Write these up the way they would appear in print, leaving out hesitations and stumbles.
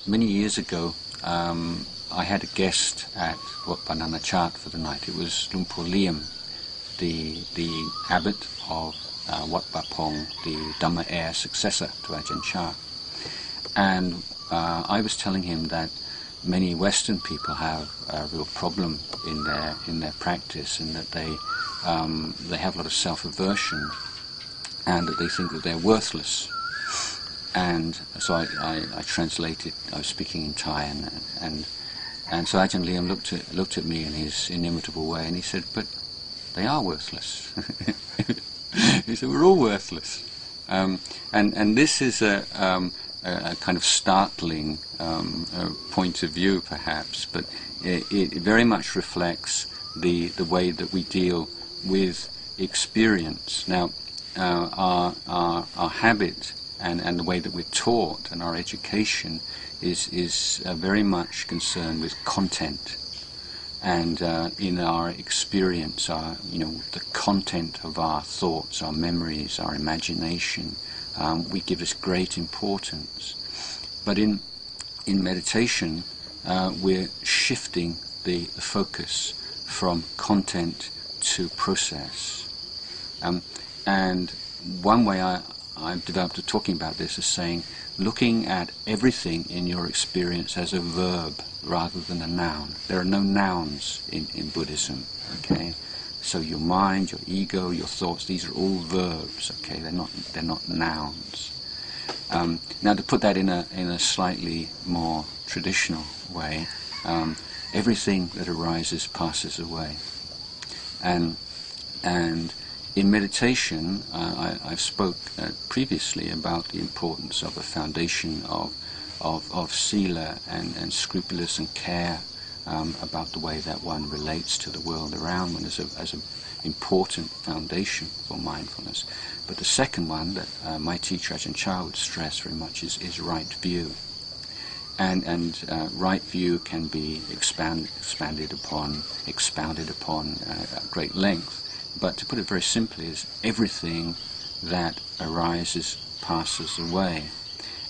Many years ago, I had a guest at Wat Banana Chat for the night. It was Luang Por Liam, the abbot of Wat Bapong, the Dhamma heir successor to Ajahn Chah. And I was telling him that many Western people have a real problem in their practice, and that they have a lot of self-aversion, and that they think that they're worthless. And so I translated. I was speaking in Thai, and so Ajahn Liam looked at me in his inimitable way, and he said, "But they are worthless." He said, "We're all worthless," and this is a kind of startling point of view, perhaps, but it very much reflects the way that we deal with experience. Now, our habit and the way that we're taught and our education is very much concerned with content, and in our experience, the content of our thoughts, our memories, our imagination, we give this great importance. But in meditation, we're shifting the focus from content to process. And one way I've developed of talking about this is saying, looking at everything in your experience as a verb rather than a noun. There are no nouns in Buddhism, okay? So your mind, your ego, your thoughts, these are all verbs, okay? They're not nouns. Now, to put that in a slightly more traditional way, everything that arises passes away, and in meditation, I've spoke previously about the importance of a foundation of sila and scrupulous and care about the way that one relates to the world around one as an important foundation for mindfulness. But the second one that my teacher Ajahn Chah would stress very much is right view. And right view can be expounded upon at great length. But to put it very simply, is everything that arises passes away.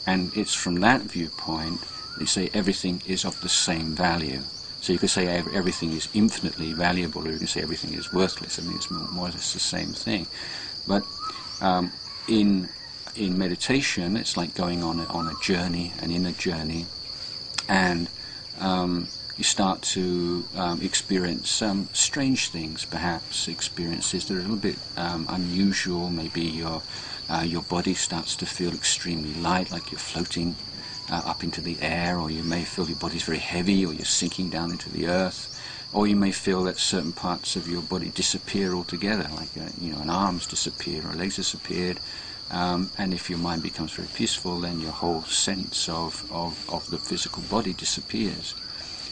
And it's from that viewpoint they say everything is of the same value. So you could say everything is infinitely valuable, or you can say everything is worthless. I mean, it's more or less the same thing. But in meditation, it's like going on a journey, an inner journey, and you start to experience some strange things, perhaps experiences that are a little bit unusual. Maybe your body starts to feel extremely light, like you're floating up into the air, or you may feel your body's very heavy, or you're sinking down into the earth, or you may feel that certain parts of your body disappear altogether, like an arm's disappeared or a leg's disappeared. And if your mind becomes very peaceful, then your whole sense of the physical body disappears.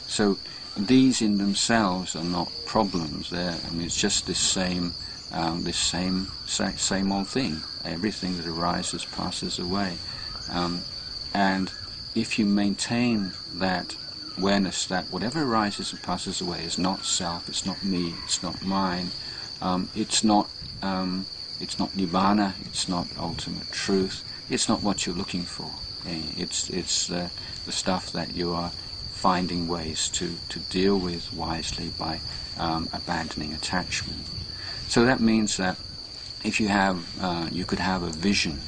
So these in themselves are not problems. It's just this same old thing. Everything that arises passes away. And if you maintain that awareness that whatever arises and passes away is not self, it's not me, it's not mine, it's not nibbana, it's not ultimate truth, it's not what you're looking for. It's the stuff that you are finding ways to deal with wisely by abandoning attachment. So that means that if you could have a vision,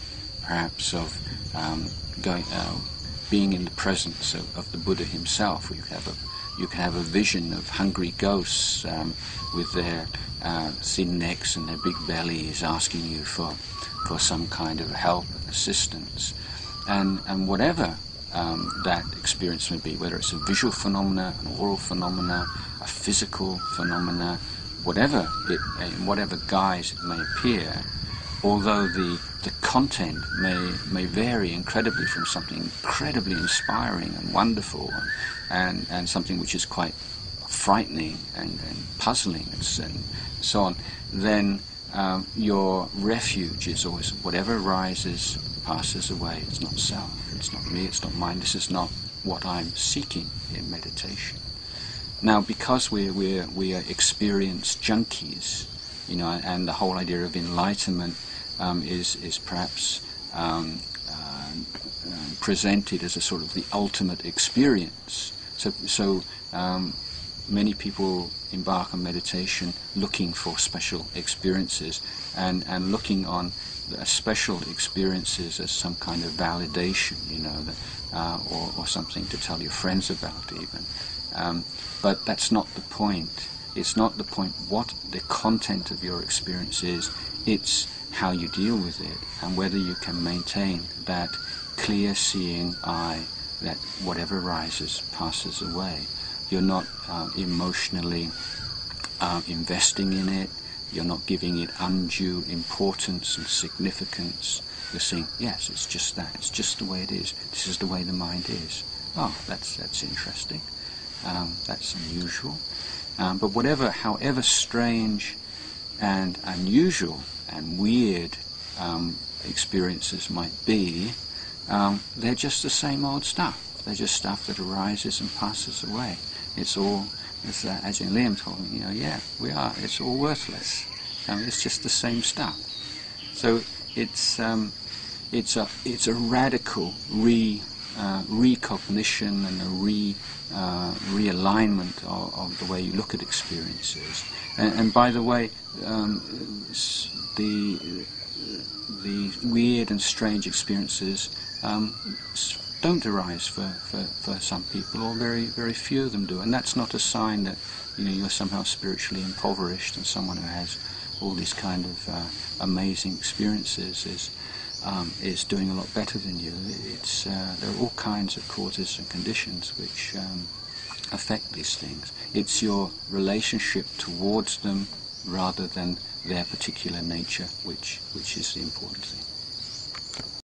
perhaps, of being in the presence of the Buddha himself, or you could have a vision of hungry ghosts with their thin necks and their big bellies asking you for some kind of help and assistance, and whatever that experience may be, whether it's a visual phenomena, an oral phenomena, a physical phenomena, whatever in whatever guise it may appear, although the content may vary incredibly from something incredibly inspiring and wonderful and something which is quite frightening and puzzling and so on, then your refuge is always whatever arises passes away. It's not self, it's not me, it's not mine, this is not what I'm seeking in meditation. Now, because we are experienced junkies, and the whole idea of enlightenment is perhaps presented as a sort of the ultimate experience. So many people embark on meditation looking for special experiences and looking on special experiences as some kind of validation, or something to tell your friends about even. But that's not the point. It's not the point what the content of your experience is. It's how you deal with it and whether you can maintain that clear seeing eye that whatever arises passes away. You're not emotionally investing in it. You're not giving it undue importance and significance. You're saying, yes, it's just that. It's just the way it is. This is the way the mind is. Oh, that's interesting. That's unusual. But however strange and unusual and weird experiences might be, they're just the same old stuff. They're just stuff that arises and passes away. It's all, as Ajahn Liam told me, it's all worthless. It's just the same stuff. So it's a radical recognition and a realignment of the way you look at experiences. And by the way, the weird and strange experiences don't arise for some people, or very, very few of them do. And that's not a sign that you're somehow spiritually impoverished, and someone who has all these kind of amazing experiences is doing a lot better than you. There are all kinds of causes and conditions which affect these things. It's your relationship towards them rather than their particular nature which is the important thing.